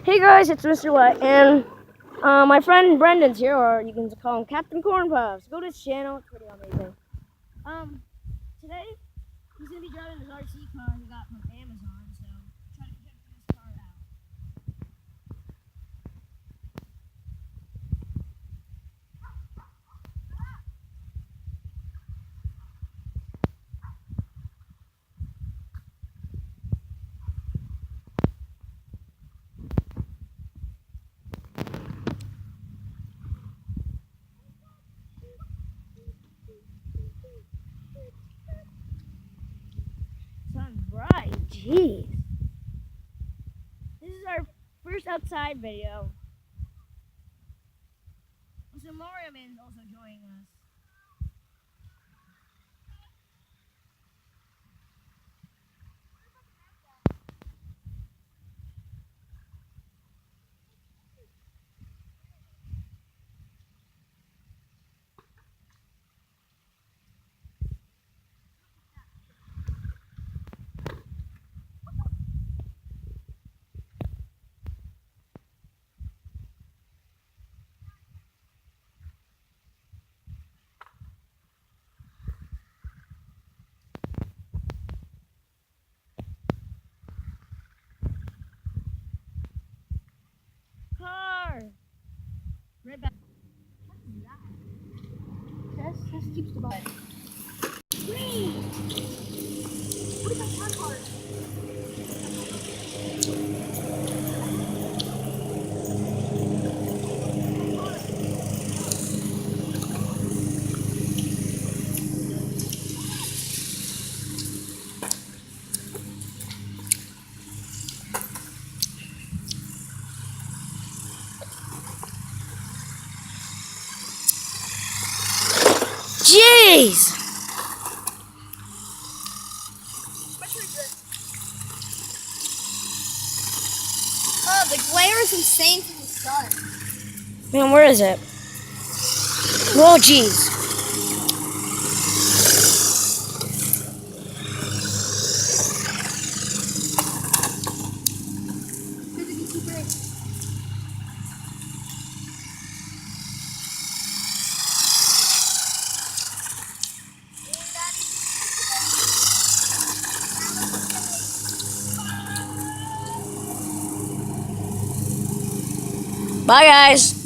Hey guys, it's Mr. Wet, and my friend Brendan's here, or you can call him Captain Corn Puffs. Go to his channel; it's pretty amazing. Today he's gonna be driving his RC car he got from Amazon, so try to check this car out. Sun's bright, jeez. This is our first outside video. So Mario Man is also joining us. Car! Right back. This keeps the button. Green! What is my car? Jeez! Oh, the glare is insane from the sun. Man, where is it? Oh, jeez. Bye, guys.